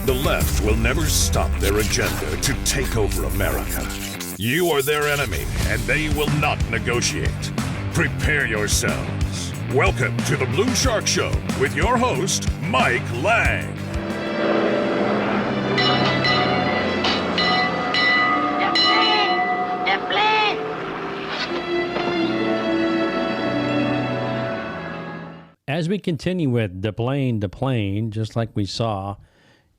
The left will never stop their agenda to take over America. You are their enemy, and they will not negotiate. Prepare yourselves. Welcome to the Blue Shark Show with your host, Mike Lang. As we continue with the plane, just like we saw,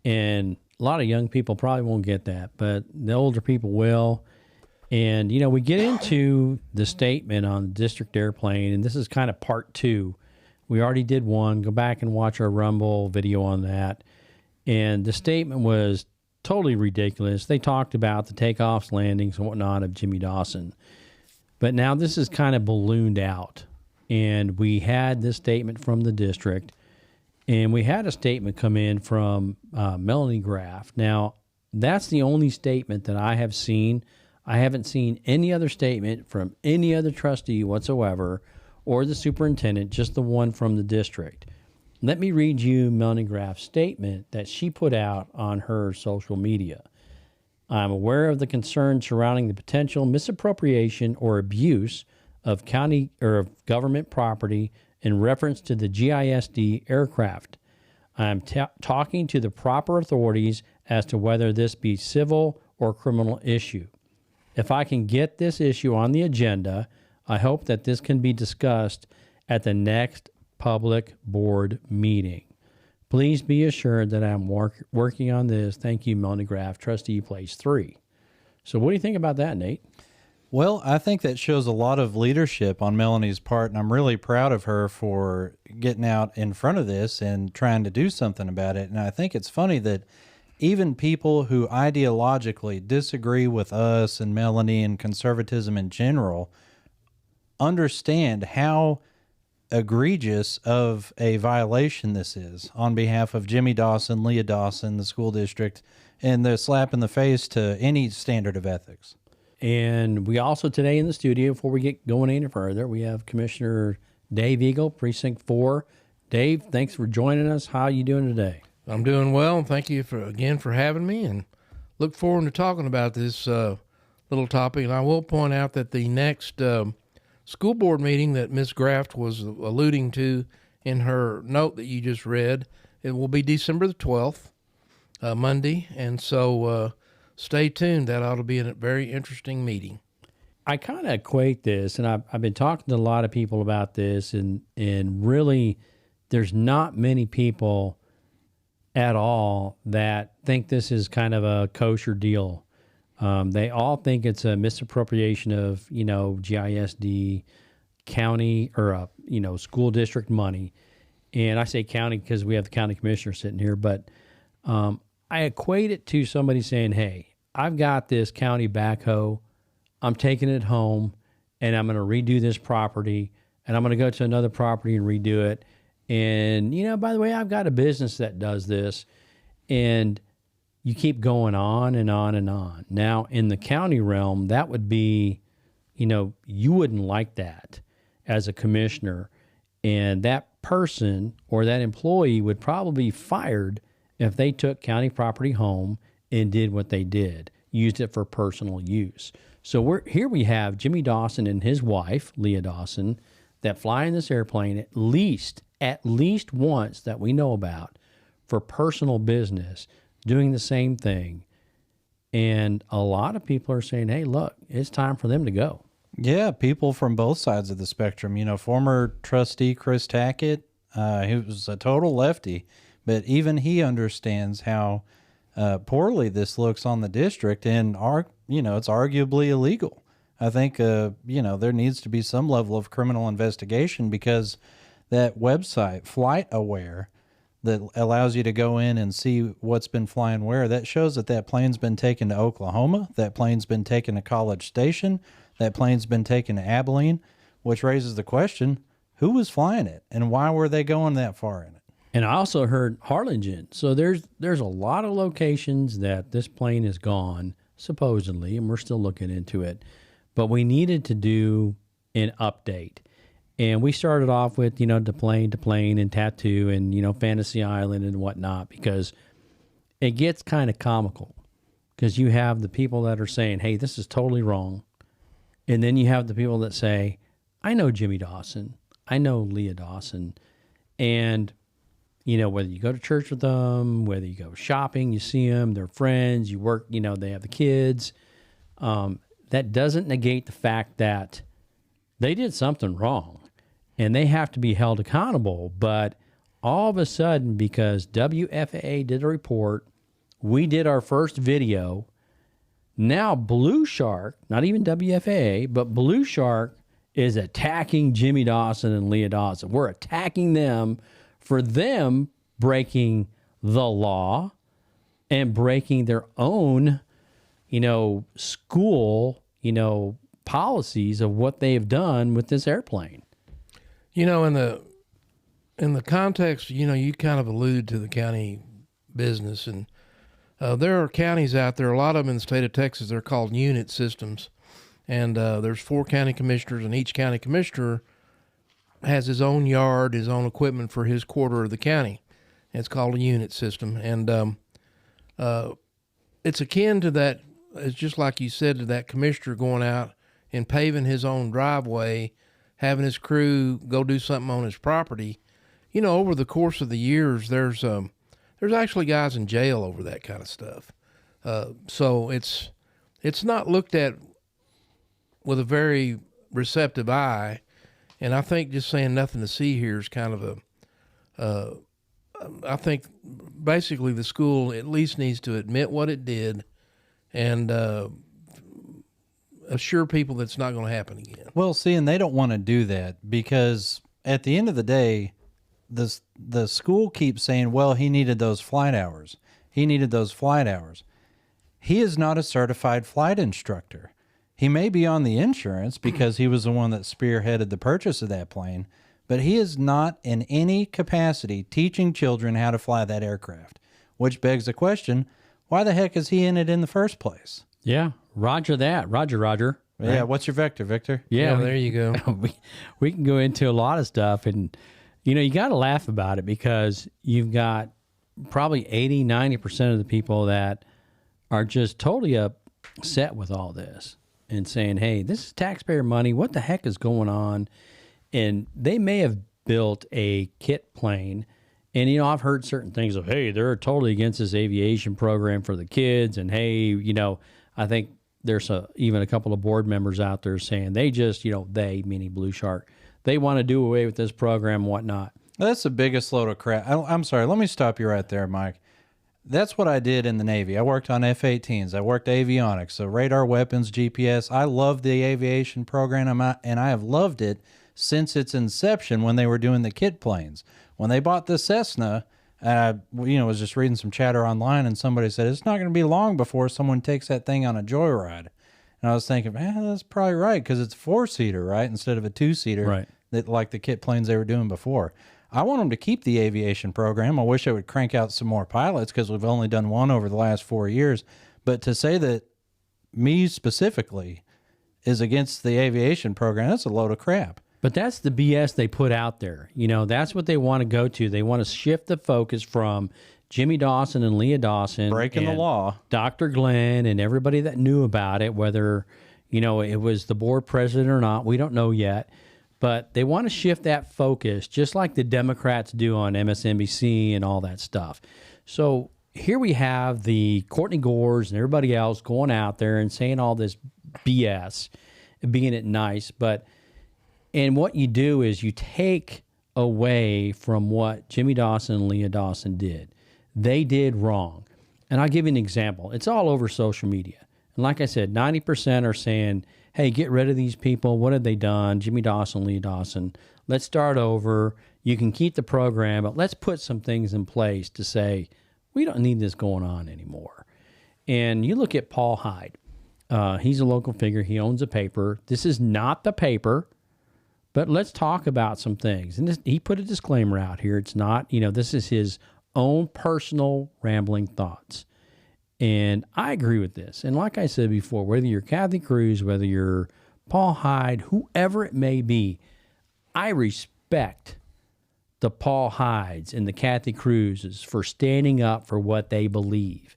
and a lot of young people probably won't get that, but the older people will. And, you know, we get into the statement on the district airplane, and this is kind of part two. We already did one. Go back and watch our Rumble video on that. And the statement was totally ridiculous. They talked about the takeoffs, landings, and whatnot of Jimmy Dawson. But now this is kind of ballooned out. And we had this statement from the district, and we had a statement come in from Melanie Graff. Now, that's the only statement that I have seen. I haven't seen any other statement from any other trustee whatsoever or the superintendent, just the one from the district. Let me read you Melanie Graff's statement that she put out on her social media. I'm aware of the concerns surrounding the potential misappropriation or abuse of county or of government property in reference to the GISD aircraft. I am talking to the proper authorities as to whether this be civil or criminal issue. If I can get this issue on the agenda, I hope that this can be discussed at the next public board meeting. Please be assured that I'm working on this. Thank you, Melanie Graff, trustee place 3. So what do you think about that, Nate? Well, I think that shows a lot of leadership on Melanie's part, and I'm really proud of her for getting out in front of this and trying to do something about it. And I think it's funny that even people who ideologically disagree with us and Melanie and conservatism in general understand how egregious of a violation this is on behalf of Jimmy Dawson, Leah Dawson, the school district, and the slap in the face to any standard of ethics. And we also today in the studio, before we get going any further, we have Commissioner Dave Eagle, Precinct 4. Dave, thanks for joining us. How are you doing today? I'm doing well, and thank you for having me, and look forward to talking about this little topic. And I will point out that the next school board meeting that Ms. Graft was alluding to in her note that you just read, it will be December the 12th, Monday, and so stay tuned. That ought to be a very interesting meeting. I kind of equate this, and I've been talking to a lot of people about this, and really there's not many people at all that think this is kind of a kosher deal. They all think it's a misappropriation of, GISD county or, school district money. And I say county because we have the county commissioner sitting here, but I equate it to somebody saying, hey, I've got this county backhoe, I'm taking it home, and I'm going to redo this property, and I'm going to go to another property and redo it. And, by the way, I've got a business that does this, and you keep going on and on and on. Now, in the county realm, that would be, you wouldn't like that as a commissioner, and that person or that employee would probably be fired if they took county property home and did what they did, used it for personal use. So here we have Jimmy Dawson and his wife, Leah Dawson, that fly in this airplane at least once that we know about for personal business, doing the same thing. And a lot of people are saying, hey, look, it's time for them to go. Yeah, people from both sides of the spectrum. Former trustee Chris Tackett, he was a total lefty, but even he understands how poorly this looks on the district, and it's arguably illegal. I think there needs to be some level of criminal investigation, because that website, Flight Aware, that allows you to go in and see what's been flying where, that shows that plane's been taken to Oklahoma, that plane's been taken to College Station, that plane's been taken to Abilene, which raises the question, who was flying it and why were they going that far in it? And I also heard Harlingen. So there's a lot of locations that this plane has gone, supposedly, and we're still looking into it. But we needed to do an update. And we started off with, to plane and tattoo and, Fantasy Island and whatnot, because it gets kind of comical because you have the people that are saying, hey, this is totally wrong. And then you have the people that say, I know Jimmy Dawson. I know Leah Dawson. And, you know, whether you go to church with them, whether you go shopping, you see them, they're friends, you work, you know, they have the kids. That doesn't negate the fact that they did something wrong and they have to be held accountable. But all of a sudden, because WFAA did a report, we did our first video. Now Blue Shark, not even WFAA, but Blue Shark is attacking Jimmy Dawson and Leah Dawson. We're attacking them for them breaking the law and breaking their own, you know, school, you know, policies of what they've done with this airplane. You know, in the context, you know, you kind of allude to the county business, and there are counties out there, a lot of them in the state of Texas, they're called unit systems. And there's 4 county commissioners, and each county commissioner has his own yard, his own equipment for his quarter of the county. It's called a unit system. And it's akin to that, it's just like you said, to that commissioner going out and paving his own driveway, having his crew go do something on his property. You know, over the course of the years, there's actually guys in jail over that kind of stuff. So it's not looked at with a very receptive eye. And I think just saying nothing to see here is kind of I think basically the school at least needs to admit what it did and assure people that it's not going to happen again. Well, see, and they don't want to do that because at the end of the day, the school keeps saying, well, he needed those flight hours. He needed those flight hours. He is not a certified flight instructor. He may be on the insurance because he was the one that spearheaded the purchase of that plane, but he is not in any capacity teaching children how to fly that aircraft, which begs the question, why the heck is he in it in the first place? Yeah, roger that. Roger. Right? Yeah, what's your vector, Victor? Yeah, there you go. we can go into a lot of stuff, and, you know, you got to laugh about it because you've got probably 80, 90% of the people that are just totally upset with all this and saying, hey, this is taxpayer money. What the heck is going on? And they may have built a kit plane. And, you know, I've heard certain things of, hey, they're totally against this aviation program for the kids. And, hey, you know, I think there's even a couple of board members out there saying they just, you know, they, meaning Blue Shark, they want to do away with this program and whatnot. That's the biggest load of crap. I'm sorry. Let me stop you right there, Mike. That's what I did in the Navy. I worked on F-18s. I worked avionics, so radar, weapons, GPS. I love the aviation program, and I have loved it since its inception when they were doing the kit planes. When they bought the Cessna, was just reading some chatter online, and somebody said, it's not going to be long before someone takes that thing on a joyride. And I was thinking, that's probably right, because it's a 4-seater, right, instead of a 2-seater, right, that, like the kit planes they were doing before. I want them to keep the aviation program. I wish I would crank out some more pilots because we've only done one over the last 4 years. But to say that me specifically is against the aviation program, that's a load of crap. But that's the BS they put out there. You know, that's what they want to go to. They want to shift the focus from Jimmy Dawson and Leah Dawson. Breaking the law. Dr. Glenn and everybody that knew about it, whether, you know, it was the board president or not, we don't know yet. But they want to shift that focus just like the Democrats do on MSNBC and all that stuff. So here we have the Courtney Gores and everybody else going out there and saying all this BS and being it nice. And what you do is you take away from what Jimmy Dawson and Leah Dawson did. They did wrong. And I'll give you an example. It's all over social media. And like I said, 90% are saying, hey, get rid of these people. What have they done? Jimmy Dawson, Leah Dawson. Let's start over. You can keep the program, but let's put some things in place to say, we don't need this going on anymore. And you look at Paul Hyde. He's a local figure. He owns a paper. This is not the paper, but let's talk about some things. And he put a disclaimer out here. It's not, you know, this is his own personal rambling thoughts. And I agree with this. And like I said before, whether you're Kathy Cruz, whether you're Paul Hyde, whoever it may be, I respect the Paul Hydes and the Kathy Cruzes for standing up for what they believe.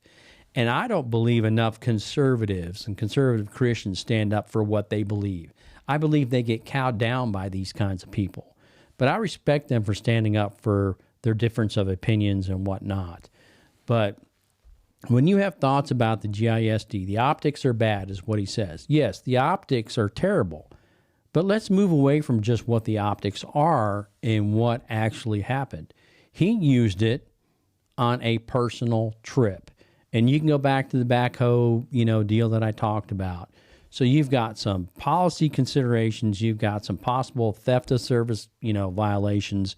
And I don't believe enough conservatives and conservative Christians stand up for what they believe. I believe they get cowed down by these kinds of people. But I respect them for standing up for their difference of opinions and whatnot. But when you have thoughts about the GISD, the optics are bad, is what he says. Yes, the optics are terrible. But let's move away from just what the optics are and what actually happened. He used it on a personal trip. And you can go back to the backhoe, deal that I talked about. So you've got some policy considerations, you've got some possible theft of service, violations.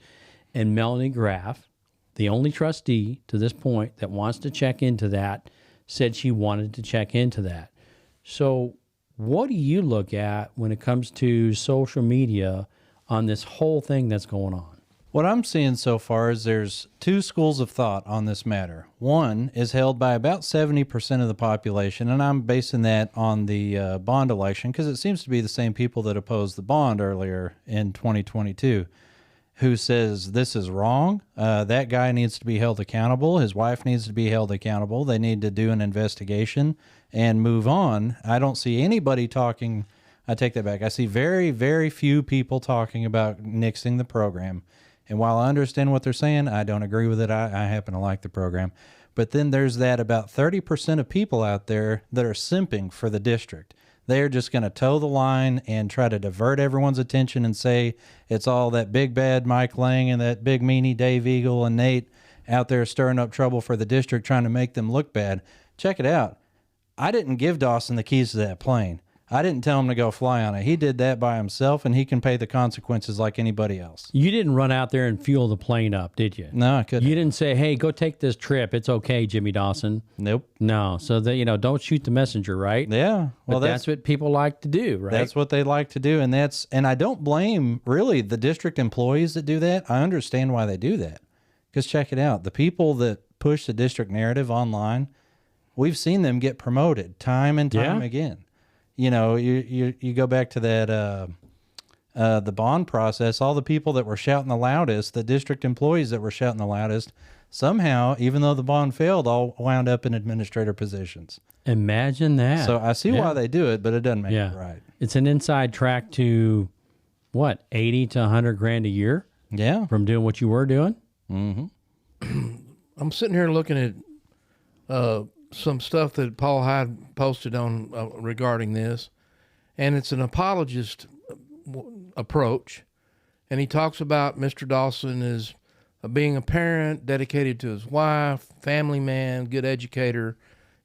And Melanie Graff, the only trustee to this point that wants to check into that, said she wanted to check into that. So what do you look at when it comes to social media on this whole thing that's going on? What I'm seeing so far is there's two schools of thought on this matter. One is held by about 70% of the population, and I'm basing that on the bond election because it seems to be the same people that opposed the bond earlier in 2022, who says this is wrong. That guy needs to be held accountable. His wife needs to be held accountable. They need to do an investigation and move on. I don't see anybody talking. I take that back. I see very, very few people talking about nixing the program. And while I understand what they're saying, I don't agree with it. I happen to like the program. But then there's that about 30% of people out there that are simping for the district. They're just going to toe the line and try to divert everyone's attention and say it's all that big bad Mike Lang and that big meanie Dave Eagle and Nate out there stirring up trouble for the district, trying to make them look bad. Check it out. I didn't give Dawson the keys to that plane. I didn't tell him to go fly on it. He did that by himself, and he can pay the consequences like anybody else. You didn't run out there and fuel the plane up, did you? No, I couldn't. You didn't say, hey, go take this trip. It's okay, Jimmy Dawson. Nope. No. So, that don't shoot the messenger, right? Yeah. Well, that's what people like to do, right? That's what they like to do, and I don't blame, really, the district employees that do that. I understand why they do that. Because check it out. The people that push the district narrative online, we've seen them get promoted time and time again. You go back to that the bond process, all the people that were shouting the loudest, the district employees that were shouting the loudest, somehow, even though the bond failed, all wound up in administrator positions. Imagine that. So I see why they do it, but it doesn't make it right. It's an inside track to, 80 to 100 grand a year? Yeah. From doing what you were doing? Mm-hmm. I'm sitting here looking at some stuff that Paul Hyde posted on regarding this, and it's an apologist approach, and he talks about Mr. Dawson as being a parent, dedicated to his wife, family man, good educator,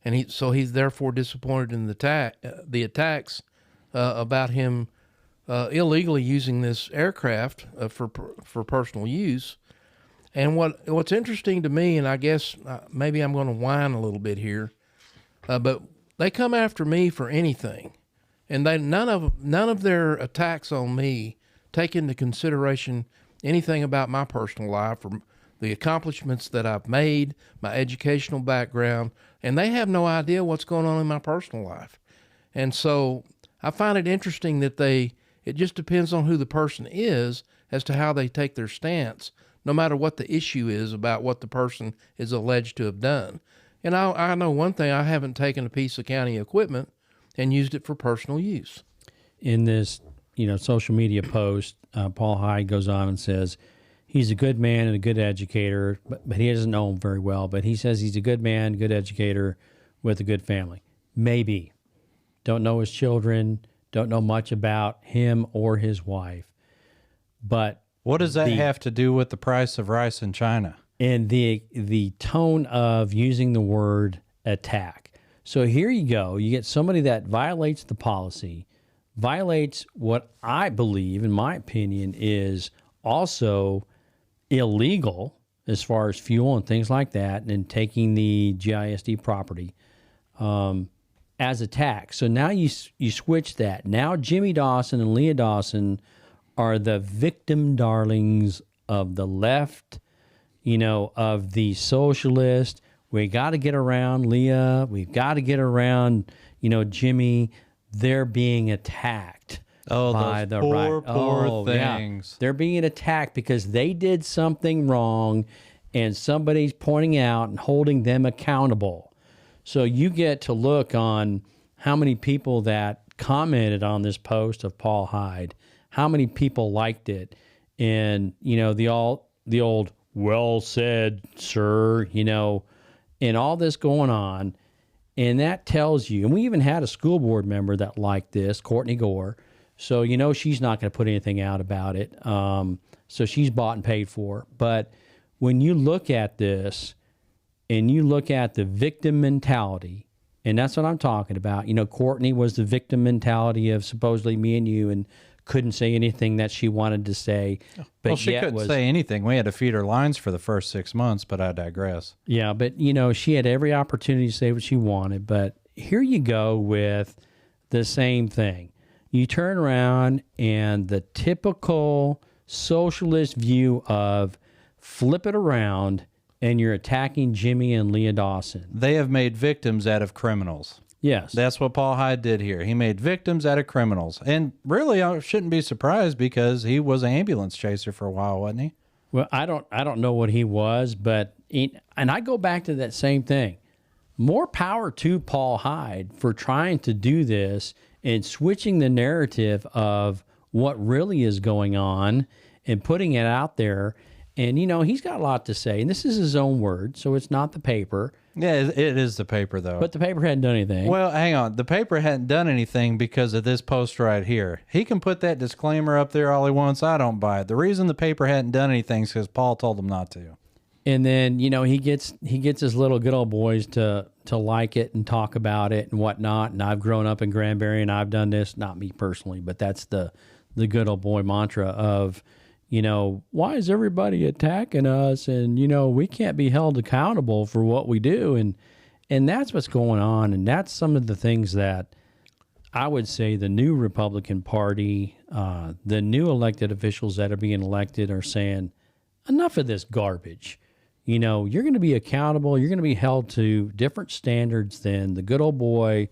and he's therefore disappointed in the attacks about him illegally using this aircraft for personal use. And what's interesting to me, and I guess maybe I'm going to whine a little bit here, but they come after me for anything, and none of their attacks on me take into consideration anything about my personal life or the accomplishments that I've made, my educational background, and they have no idea what's going on in my personal life. And so I find it interesting that it just depends on who the person is as to how they take their stance, no matter what the issue is about what the person is alleged to have done. And I know one thing, I haven't taken a piece of county equipment and used it for personal use. In this, social media post, Paul Hyde goes on and says he's a good man and a good educator, but he doesn't know him very well. But he says he's a good man, good educator with a good family. Maybe. Don't know his children, don't know much about him or his wife. But what does that have to do with the price of rice in China? And the tone of using the word attack. So here you go. You get somebody that violates the policy, violates what I believe, in my opinion, is also illegal as far as fuel and things like that, and taking the GISD property as a tax. So now you switch that. Now Jimmy Dawson and Leah Dawson are the victim darlings of the left, of the socialist. We got to get around Leah. We've got to get around, Jimmy. They're being attacked by those the poor, right. poor Yeah. things. They're being attacked because they did something wrong, and somebody's pointing out and holding them accountable. So you get to look on how many people that commented on this post of Paul Hyde, how many people liked it, and the old well said, sir, and all this going on. And that tells you, and we even had a school board member that liked this, Courtney Gore. So, she's not going to put anything out about it. So she's bought and paid for. But when you look at this and you look at the victim mentality, and that's what I'm talking about. Courtney was the victim mentality of supposedly me and you, and couldn't say anything that she wanted to say. But Well, she couldn't say anything. We had to feed her lines for the first 6 months, but I digress. Yeah, but, she had every opportunity to say what she wanted. But here you go with the same thing. You turn around and the typical socialist view of flip it around and you're attacking Jimmy and Leah Dawson. They have made victims out of criminals. Yes. That's what Paul Hyde did here. He made victims out of criminals. And really, I shouldn't be surprised because he was an ambulance chaser for a while, wasn't he? Well, I don't know what he was, but and I go back to that same thing. More power to Paul Hyde for trying to do this and switching the narrative of what really is going on and putting it out there. And, he's got a lot to say. And this is his own word, so it's not the paper. Yeah, it is the paper, though. But the paper hadn't done anything. Well, hang on. The paper hadn't done anything because of this post right here. He can put that disclaimer up there all he wants. I don't buy it. The reason the paper hadn't done anything is because Paul told them not to. And then, he gets his little good old boys to like it and talk about it and whatnot. And I've grown up in Granbury and I've done this, not me personally, but that's the good old boy mantra of, why is everybody attacking us? And, we can't be held accountable for what we do. And that's what's going on. And that's some of the things that I would say the new Republican Party, the new elected officials that are being elected are saying, enough of this garbage. You're going to be accountable. You're going to be held to different standards than the good old boy,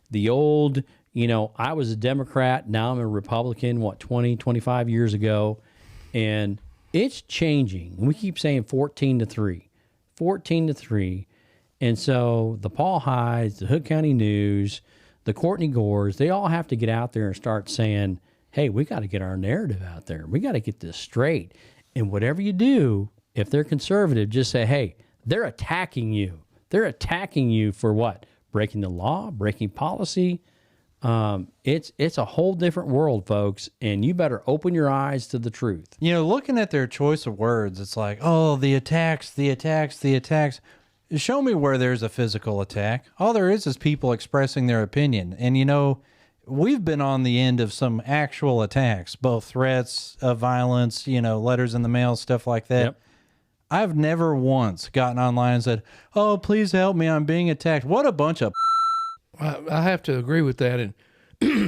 the old, I was a Democrat. Now I'm a Republican, 20, 25 years ago. And it's changing. We keep saying 14-3, 14-3. And so the Paul Hydes, the Hood County News, the Courtney Gores, they all have to get out there and start saying, hey, we got to get our narrative out there. We got to get this straight. And whatever you do, if they're conservative, just say, hey, they're attacking you. They're attacking you for what? Breaking the law, breaking policy. It's a whole different world, folks, and you better open your eyes to the truth. Looking at their choice of words, it's like, oh, the attacks, the attacks, the attacks. Show me where there's a physical attack. All there is people expressing their opinion. And, we've been on the end of some actual attacks, both threats of violence, letters in the mail, stuff like that. Yep. I've never once gotten online and said, oh, please help me, I'm being attacked. What a bunch of I have to agree with that. And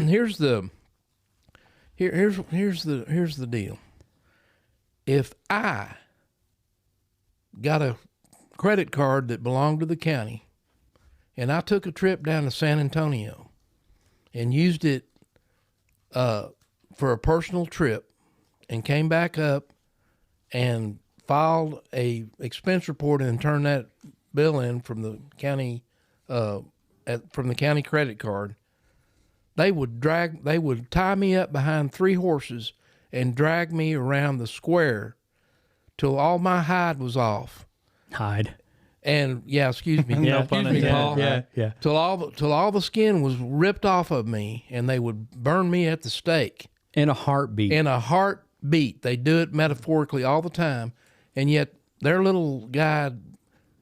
here's the deal. If I got a credit card that belonged to the county and I took a trip down to San Antonio and used it for a personal trip and came back up and filed a expense report and turned that bill in from the county from the county credit card, they would tie me up behind 3 horses and drag me around the square till all my hide was off. Hide. And excuse me, excuse me, Paul. Yeah. Till all the skin was ripped off of me, and they would burn me at the stake. In a heartbeat. In a heartbeat. They do it metaphorically all the time, and yet their little guy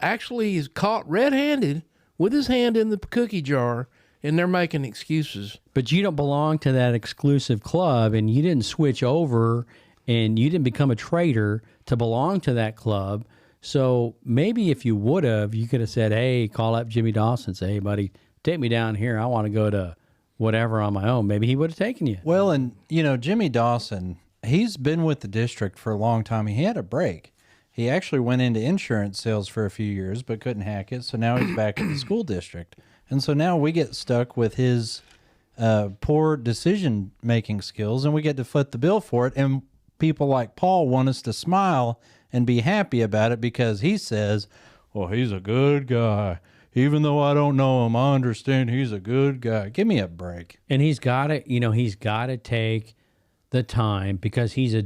actually is caught red-handed with his hand in the cookie jar, and they're making excuses. But you don't belong to that exclusive club, and you didn't switch over, and you didn't become a traitor to belong to that club. So maybe if you would have, you could have said, hey, call up Jimmy Dawson, say, hey, buddy, take me down here. I want to go to whatever on my own. Maybe he would have taken you. Well, and, Jimmy Dawson, he's been with the district for a long time. He had a break. He actually went into insurance sales for a few years, but couldn't hack it. So now he's back at the school district. And so now we get stuck with his poor decision-making skills, and we get to foot the bill for it. And people like Paul want us to smile and be happy about it because he says, well, he's a good guy. Even though I don't know him, I understand he's a good guy. Give me a break. And he's got to, he's got to take the time because he's a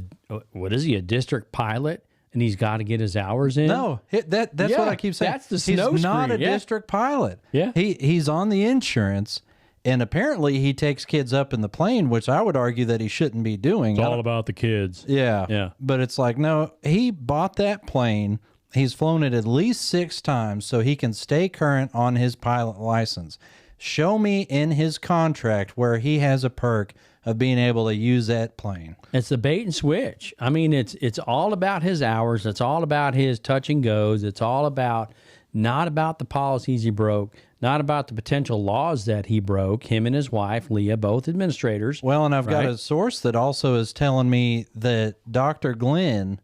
district pilot, and he's got to get his hours in. No, that's what I keep saying. That's the he's not a smokescreen, yeah. district pilot. Yeah. He's on the insurance, and apparently he takes kids up in the plane, which I would argue that he shouldn't be doing. It's all about the kids. Yeah. Yeah. But it's like, no, he bought that plane. He's flown it at least 6 times so he can stay current on his pilot license. Show me in his contract where he has a perk of being able to use that plane. It's the bait and switch. I mean, it's all about his hours. It's all about his touch and goes. It's all about not about the policies he broke, not about the potential laws that he broke, him and his wife, Leah, both administrators. Well, and I've got a source that also is telling me that Dr. Glenn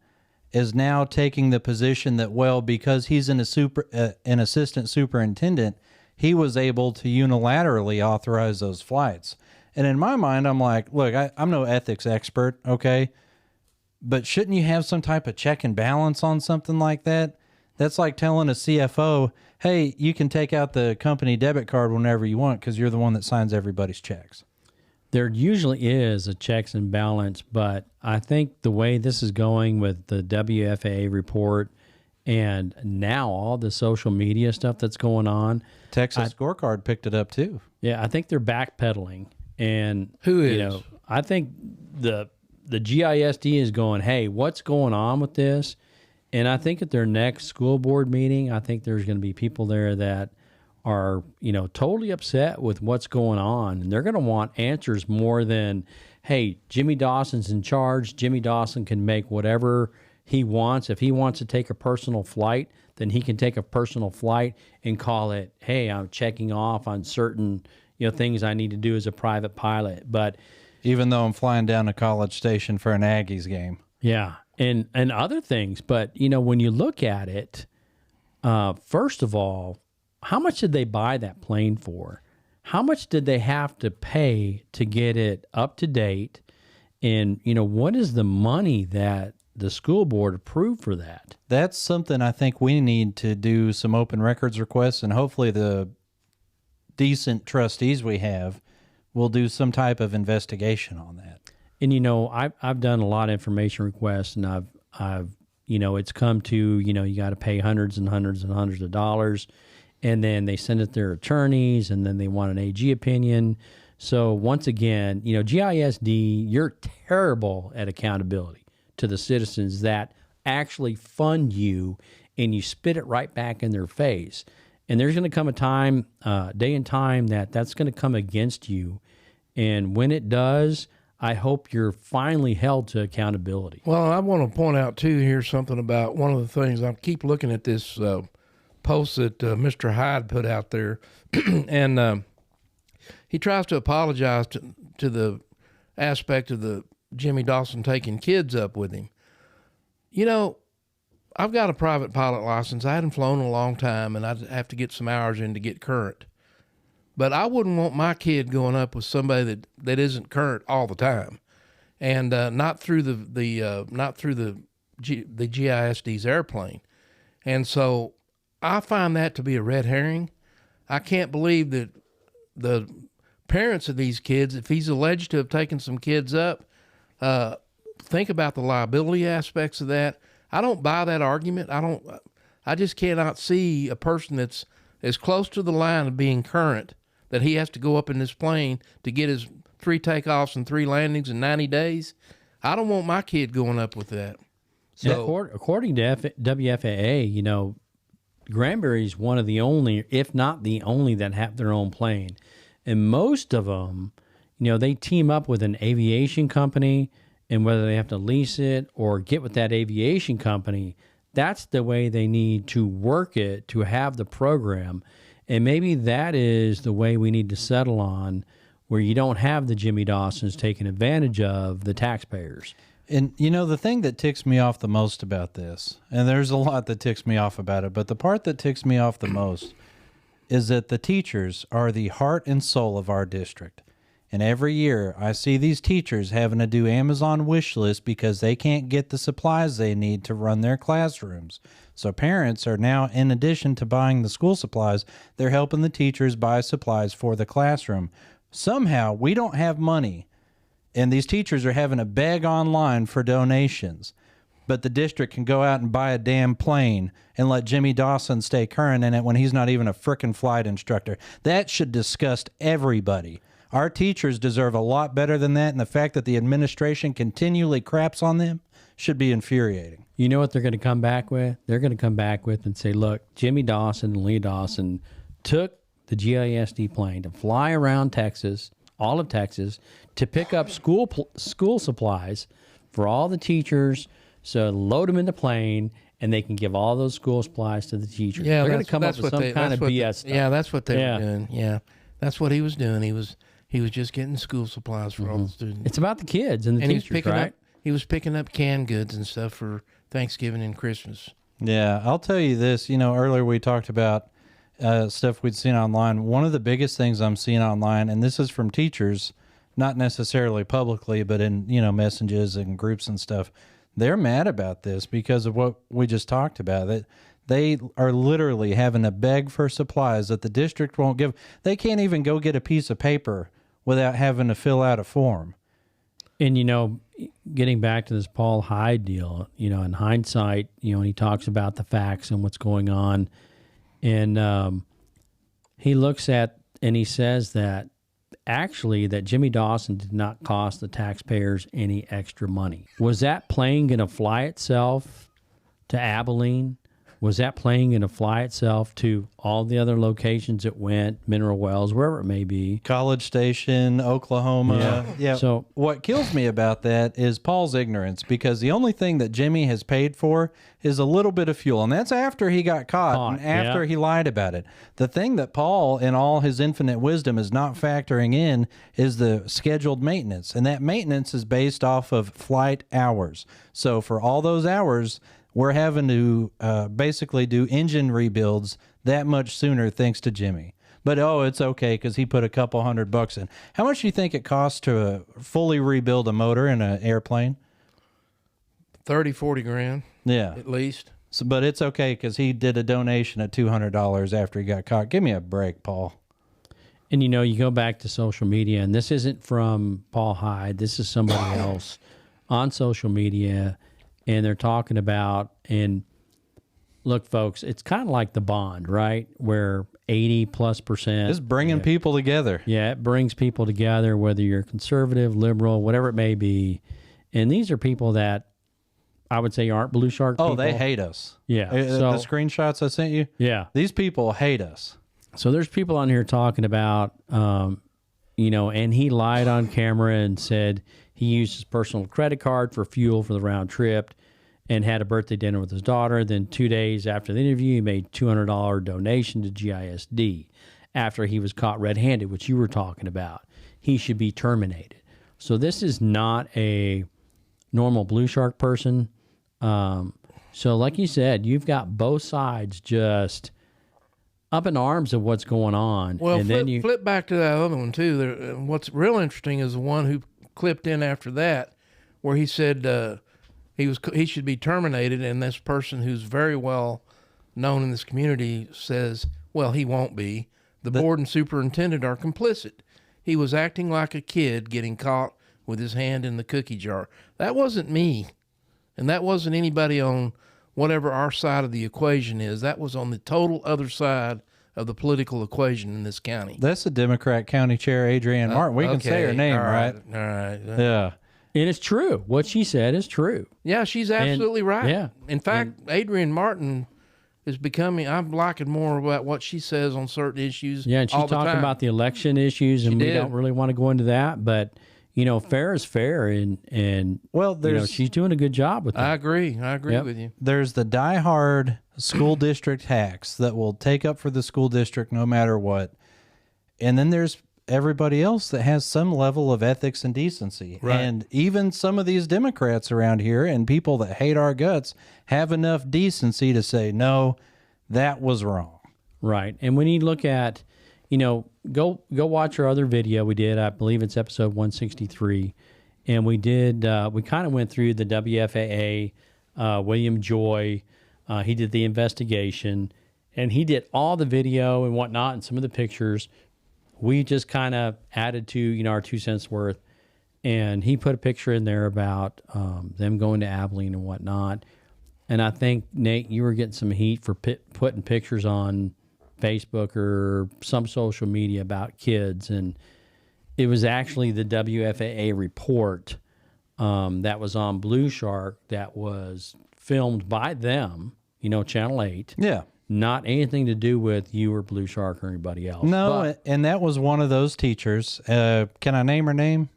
is now taking the position that, well, because he's an assistant superintendent, he was able to unilaterally authorize those flights. And in my mind, I'm like, look, I'm no ethics expert, okay? But shouldn't you have some type of check and balance on something like that? That's like telling a CFO, hey, you can take out the company debit card whenever you want because you're the one that signs everybody's checks. There usually is a checks and balance, but I think the way this is going with the WFAA report and now all the social media stuff that's going on. Texas scorecard picked it up too. Yeah, I think they're backpedaling. And who is? I think the GISD is going, hey, what's going on with this? And I think at their next school board meeting, I think there's going to be people there that are, totally upset with what's going on. And they're going to want answers more than, hey, Jimmy Dawson's in charge. Jimmy Dawson can make whatever he wants. If he wants to take a personal flight, then he can take a personal flight and call it, hey, I'm checking off on certain, things I need to do as a private pilot. But even though I'm flying down to College Station for an Aggies game. Yeah, and other things. But, when you look at it, first of all, how much did they buy that plane for? How much did they have to pay to get it up to date? And, what is the money that the school board approved for that? That's something I think we need to do some open records requests, and hopefully the decent trustees we have will do some type of investigation on that. And, I've done a lot of information requests, and I've it's come to, you got to pay hundreds and hundreds and hundreds of dollars. And then they send it to their attorneys, and then they want an AG opinion. So once again, GISD, you're terrible at accountability to the citizens that actually fund you, and you spit it right back in their face. And there's going to come a time, day and time, that's going to come against you. And when it does, I hope you're finally held to accountability. Well, I want to point out, too, here something about one of the things. I keep looking at this post that Mr. Hyde put out there, and he tries to apologize to the aspect of the Jimmy Dawson taking kids up with him. I've got a private pilot license. I hadn't flown in a long time, and I'd have to get some hours in to get current. But I wouldn't want my kid going up with somebody that isn't current all the time, and not through the GISD's airplane. And so I find that to be a red herring. I can't believe that the parents of these kids, if he's alleged to have taken some kids up, think about the liability aspects of that. I don't buy that argument. I just cannot see a person that's as close to the line of being current that he has to go up in this plane to get his 3 takeoffs and 3 landings in 90 days. I don't want my kid going up with that. So, according to WFAA, Granbury's one of the only, if not the only, that have their own plane. And most of them, they team up with an aviation company, and whether they have to lease it or get with that aviation company, that's the way they need to work it to have the program. And maybe that is the way we need to settle on, where you don't have the Jimmy Dawsons taking advantage of the taxpayers. And, the thing that ticks me off the most about this, and there's a lot that ticks me off about it, but the part that ticks me off the most is that the teachers are the heart and soul of our district. And every year I see these teachers having to do Amazon wish list because they can't get the supplies they need to run their classrooms. So parents are now, in addition to buying the school supplies, they're helping the teachers buy supplies for the classroom. Somehow we don't have money, and these teachers are having to beg online for donations. But the district can go out and buy a damn plane and let Jimmy Dawson stay current in it when he's not even a frickin' flight instructor. That should disgust everybody. Our teachers deserve a lot better than that, and the fact that the administration continually craps on them should be infuriating. You know what they're going to come back with? They're going to come back with and say, look, Jimmy Dawson and Lee Dawson took the GISD plane to fly around Texas, all of Texas, to pick up school supplies for all the teachers, so load them in the plane, and they can give all those school supplies to the teachers. Yeah, they're going to come up with some kind of BS stuff. Yeah, that's what they were doing. Yeah, that's what he was doing. He was just getting school supplies for all the students. It's about the kids and the teachers, right? He was picking up canned goods and stuff for Thanksgiving and Christmas. Yeah, I'll tell you this. You know, earlier we talked about stuff we'd seen online. One of the biggest things I'm seeing online, and this is from teachers, not necessarily publicly, but in, messages and groups and stuff, they're mad about this because of what we just talked about. That they are literally having to beg for supplies that the district won't give. They can't even go get a piece of paper without having to fill out a form. And, getting back to this Paul Hyde deal, in hindsight, he talks about the facts and what's going on. And he looks at and he says that actually that Jimmy Dawson did not cost the taxpayers any extra money. Was that plane going to fly itself to Abilene? Was that plane going to fly itself to all the other locations it went, Mineral Wells, wherever it may be? College Station, Oklahoma. Yeah. So what kills me about that is Paul's ignorance, because the only thing that Jimmy has paid for is a little bit of fuel, and that's after he got caught and after he lied about it. The thing that Paul, in all his infinite wisdom, is not factoring in is the scheduled maintenance, and that maintenance is based off of flight hours. So for all those hours, we're having to basically do engine rebuilds that much sooner thanks to Jimmy. But, it's okay because he put a couple $100 in. How much do you think it costs to fully rebuild a motor in an airplane? 30-40 grand. Yeah. At least. So, but it's okay because he did a donation of $200 after he got caught. Give me a break, Paul. And, you go back to social media, and this isn't from Paul Hyde. This is somebody else on social media. And they're talking about, and look, folks, it's kind of like the bond, right? Where 80+%. It's bringing people together. Yeah, it brings people together, whether you're conservative, liberal, whatever it may be. And these are people that I would say aren't Blue Shark people. Oh, they hate us. Yeah. The screenshots I sent you? Yeah. These people hate us. So there's people on here talking about, and he lied on camera and said he used his personal credit card for fuel for the round trip and had a birthday dinner with his daughter. Then 2 days after the interview, he made $200 donation to GISD after he was caught red-handed, which you were talking about. He should be terminated. So this is not a normal Blue Shark person. So like you said, you've got both sides just up in arms of what's going on. Well, and then flip back to that other one, too. What's real interesting is the one who clipped in after that, where he said he should be terminated, and this person who's very well known in this community says, well, he won't be. The board and superintendent are complicit. He was acting like a kid getting caught with his hand in the cookie jar. That wasn't me, and that wasn't anybody on whatever our side of the equation is. That was on the total other side of the political equation in this county. That's the Democrat County Chair, Adrienne Martin. We can say her name, right? All right. Yeah. And it's true. What she said is true. Yeah, she's absolutely right. Yeah. In fact, Adrienne Martin is becoming, I'm liking more about what she says on certain issues. Yeah, and she's talking about the election issues, and we don't really want to go into that, but fair is fair, and she's doing a good job with that. I agree with you. There's the diehard school district hacks that will take up for the school district no matter what, and then there's everybody else that has some level of ethics and decency. Right. And even some of these Democrats around here and people that hate our guts have enough decency to say, no, that was wrong. Right. And when you look at, go watch our other video we did. I believe it's episode 163. And we kind of went through the WFAA, William Joy. He did the investigation, and he did all the video and whatnot and some of the pictures. We just kind of added to, our 2 cents worth. And he put a picture in there about them going to Abilene and whatnot. And I think, Nate, you were getting some heat for putting pictures on Facebook or some social media about kids. And it was actually the WFAA report that was on Blue Shark that was filmed by them, Channel 8. Yeah. Not anything to do with you or Blue Shark or anybody else. No, and that was one of those teachers. Can I name her name?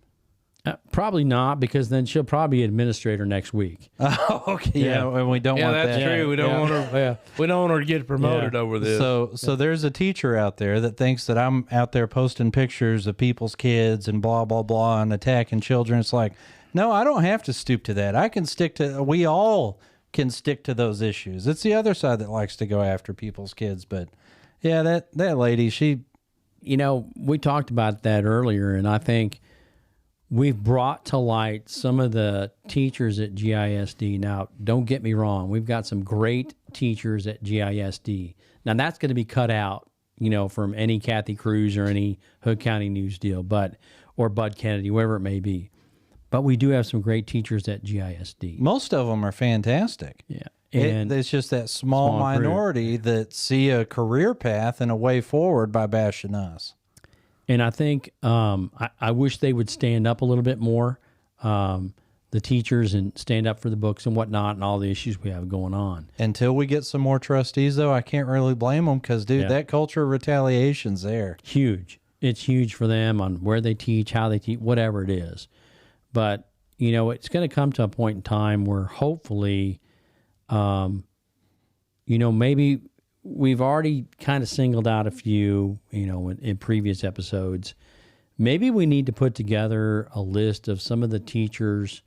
Probably not, because then she'll probably be administrator next week. Oh, okay. Yeah, and we don't want that. Yeah, that's true. We don't want her. We don't want her to get promoted over this. So there's a teacher out there that thinks that I'm out there posting pictures of people's kids and blah blah blah and attacking children. It's like, no, I don't have to stoop to that. I can stick to. We all can stick to those issues. It's the other side that likes to go after people's kids. But yeah, that lady, she, we talked about that earlier, and I think we've brought to light some of the teachers at GISD. Now, don't get me wrong. We've got some great teachers at GISD. Now, that's going to be cut out, from any Kathy Cruz or any Hood County News deal, or Bud Kennedy, whoever it may be. But we do have some great teachers at GISD. Most of them are fantastic. Yeah. And it's just that small minority that see a career path and a way forward by bashing us. And I think I wish they would stand up a little bit more, the teachers, and stand up for the books and whatnot and all the issues we have going on. Until we get some more trustees, though, I can't really blame them because, dude, that culture of retaliation's there. Huge. It's huge for them on where they teach, how they teach, whatever it is. But, it's going to come to a point in time where hopefully, maybe we've already kind of singled out a few, in previous episodes. Maybe we need to put together a list of some of the teachers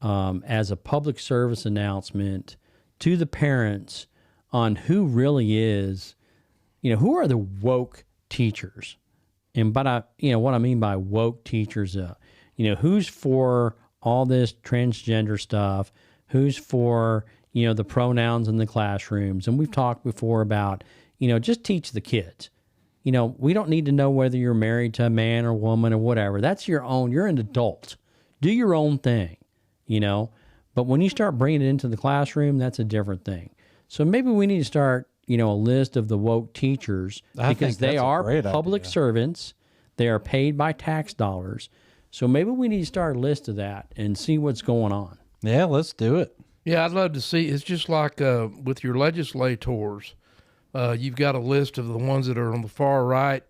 as a public service announcement to the parents on who really is, who are the woke teachers. And what I mean by woke teachers, who's for all this transgender stuff, who's for the pronouns in the classrooms. And we've talked before about, just teach the kids. We don't need to know whether you're married to a man or woman or whatever. That's your own. You're an adult. Do your own thing, But when you start bringing it into the classroom, that's a different thing. So maybe we need to start, a list of the woke teachers because they are public servants. They are paid by tax dollars. So maybe we need to start a list of that and see what's going on. Yeah, let's do it. Yeah, I'd love to see. It's just like with your legislators. You've got a list of the ones that are on the far right,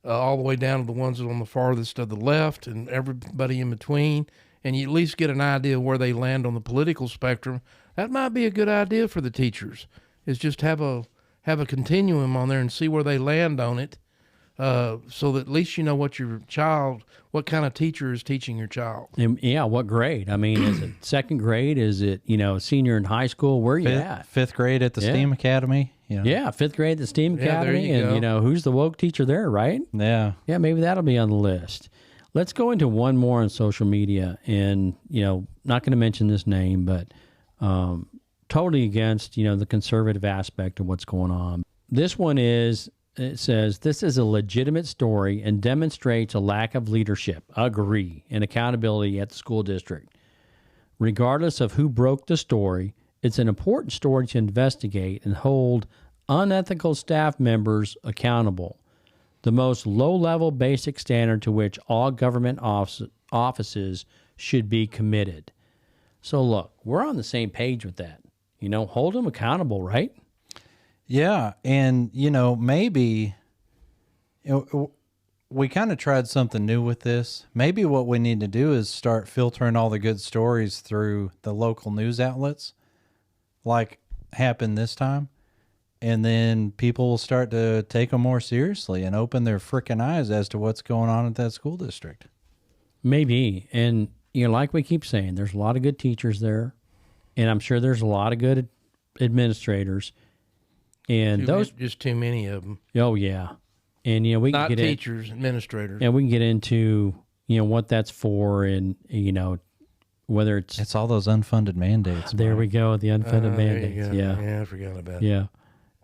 all the way down to the ones that are on the farthest of the left, and everybody in between. And you at least get an idea of where they land on the political spectrum. That might be a good idea for the teachers. Is just have a continuum on there and see where they land on it. So that at least you know what kind of teacher is teaching your child. And what grade? I mean, is it second grade? Is it, senior in high school? Where are you at? Fifth grade at the STEAM Academy. Yeah, fifth grade at the STEAM Academy. And, who's the woke teacher there, right? Yeah. Yeah, maybe that'll be on the list. Let's go into one more on social media. And, not going to mention this name, but totally against, the conservative aspect of what's going on. This one is... It says, this is a legitimate story and demonstrates a lack of leadership, agree, and accountability at the school district. Regardless of who broke the story, it's an important story to investigate and hold unethical staff members accountable, the most low-level basic standard to which all government offices should be committed. So look, we're on the same page with that. Hold them accountable, right? Yeah, and, maybe we kind of tried something new with this. Maybe what we need to do is start filtering all the good stories through the local news outlets, like happened this time, and then people will start to take them more seriously and open their freaking eyes as to what's going on at that school district. Maybe, and, like we keep saying, there's a lot of good teachers there, and I'm sure there's a lot of good administrators. And just too many of them. Oh, yeah. And we can not get teachers, administrators. and we can get into what that's for, and whether It's all those unfunded mandates. there we go, the unfunded There you mandates. go. Yeah. Yeah, I forgot about it. Yeah.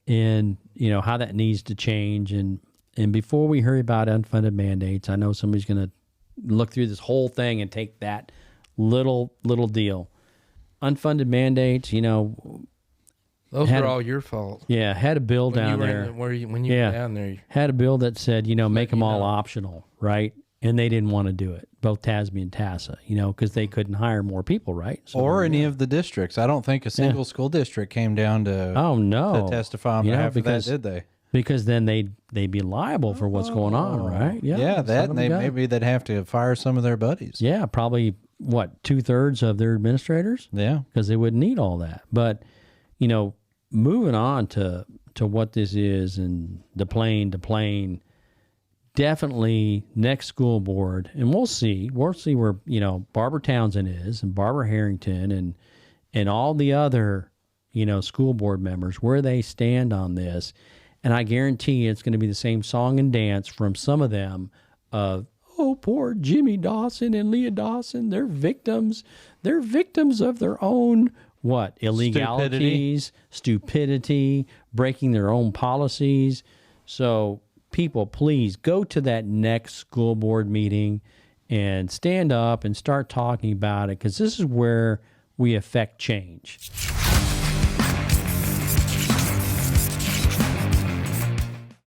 And, how that needs to change. And before we hurry about unfunded mandates, I know somebody's going to look through this whole thing and take that little deal. Unfunded mandates, Those are all your fault. yeah, had a bill down there. When you were down there, Had a bill that said, make them all optional, right? And they didn't want to do it, both TASB and TASA, because they couldn't hire more people, right? So, Or any of the districts. I don't think a single school district came down to to testify on behalf of that, did they? Because then they'd be liable for what's going on, right? Yeah, that, and maybe they'd have to fire some of their buddies. Yeah, probably, 2/3 of their administrators? Yeah. Because they wouldn't need all that. But, moving on to what this is, and the plane, definitely next school board, and we'll see where, Barbara Townsend is, and Barbara Harrington, and all the other, school board members, where they stand on this. And I guarantee it's going to be the same song and dance from some of them of, oh, poor Jimmy Dawson and Leah Dawson. They're victims. They're victims of their own, what? Illegalities, stupidity, breaking their own policies. So people, please go to that next school board meeting and stand up and start talking about it, because this is where we affect change.